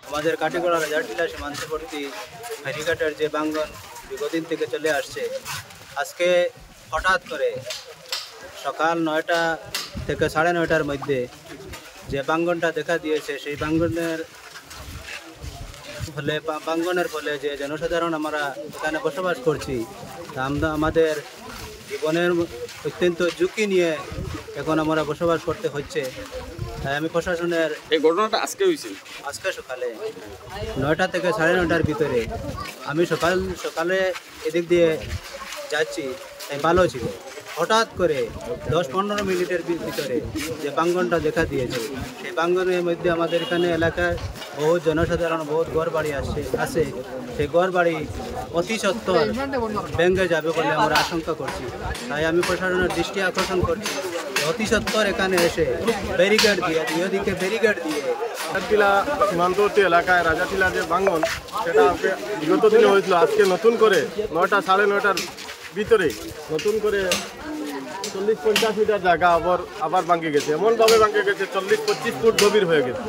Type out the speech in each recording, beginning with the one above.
আমাদের কাটিগড়া রাজারটিলা সীমান্তবর্তী ফেরিঘাটের যে বাঙ্গন দীর্ঘদিন থেকে চলে আসছে, আজকে হঠাৎ করে সকাল 9টা থেকে 9:30টার মধ্যে যে বাঙ্গনটা দেখা দিয়েছে, সেই বাঙ্গনের ফলে যে জনসাধারণ আমরা এখানে বসবাস করছি, তা আমরা আমাদের জীবনের অত্যন্ত ঝুঁকি নিয়ে এখন আমরা বসবাস করতে হচ্ছে। তাই আমি প্রশাসনের এই ঘটনাটা আজকে হয়েছে, আজকে সকালে 9টা থেকে 9:30টার ভিতরে আমি সকালে এদিক দিয়ে যাচ্ছি, তাই ভালো ছিল। হঠাৎ করে 10-15 মিনিটের ভিতরে যে বাঙ্গনটা দেখা দিয়েছে, সেই বাঙ্গনের মধ্যে আমাদের এখানে এলাকায় বহু জনসাধারণ বহুত ঘর বাড়ি আছে, সেই ঘর বাড়ি অতি সত্বর ভেঙে যাবে বলে আমরা আশঙ্কা করছি। তাই আমি প্রশাসনের দৃষ্টি আকর্ষণ করছি, অতি সত্বর এখানে এসে ব্যারিকেড দিয়ে দুদিকে ব্যারিকেড দিয়ে রাজারটিলা সীমান্তবর্তী এলাকায় রাজারটিলা যে বাঙ্গন, সেটা বিগত দিনে হয়েছিল। আজকে নতুন করে 9টা 9:30টার ভিতরে নতুন করে 40-50 মিটার জায়গা আবার ভাঙে গেছে। এমনভাবে ভাঙে গেছে 40-25 ফুট গভীর হয়ে গেছে।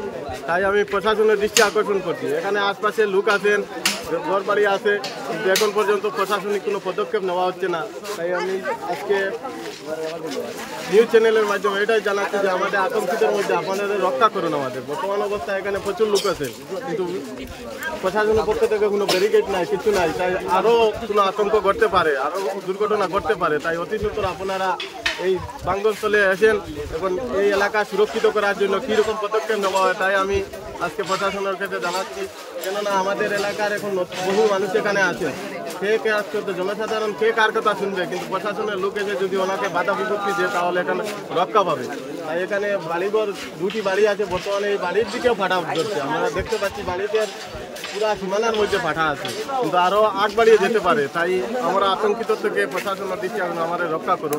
তাই আমি প্রশাসনের দৃষ্টি আকর্ষণ করছি। এখানে আশপাশে লোক আছেন, ঘর বাড়ি আছে, কিন্তু এখন পর্যন্ত প্রশাসনিক কোনো পদক্ষেপ নেওয়া হচ্ছে না। তাই আমি আজকে নিউজ চ্যানেলের মাধ্যমে এটাই জানাচ্ছি যে আমাদের আতঙ্কিতের মধ্যে আপনাদের রক্ষা করুন। আমাদের বর্তমান অবস্থায় এখানে প্রচুর লোক আছে, কিন্তু প্রশাসনের পক্ষ থেকে কোনো ব্যারিকেড নাই, কিছু নাই। তাই আরও কোনো আতঙ্ক ঘটতে পারে, আরও দুর্ঘটনা ঘটতে পারে। তাই অতি সত্বর আপনারা এই বাঙ্গনস্থলে এসেন এবং এই এলাকা সুরক্ষিত করার জন্য কীরকম পদক্ষেপ নেওয়া হয় তাই আমি আজকে প্রশাসনের ক্ষেত্রে জানাচ্ছি। কেননা আমাদের এলাকার এখন বহু মানুষ এখানে আছে, কে কাজ করতে, জনসাধারণ কে কার কথা শুনবে, কিন্তু প্রশাসনের লোক এসে যদি ওনাকে বাধা বিপত্তি দেয় তাহলে এখানে রক্ষা পাবে। তাই এখানে বাড়িঘর 2টি বাড়ি আছে, বর্তমানে এই বাড়ির দিকেও ফাটা ধরছে। আমরা দেখতে পাচ্ছি বাড়িতে পুরা সীমানার মধ্যে ফাটা আছে, কিন্তু আরও আগ বাড়িয়ে যেতে পারে। তাই আমরা আতঙ্কিত থেকে প্রশাসনের দৃষ্টি আমাদের রক্ষা করুন।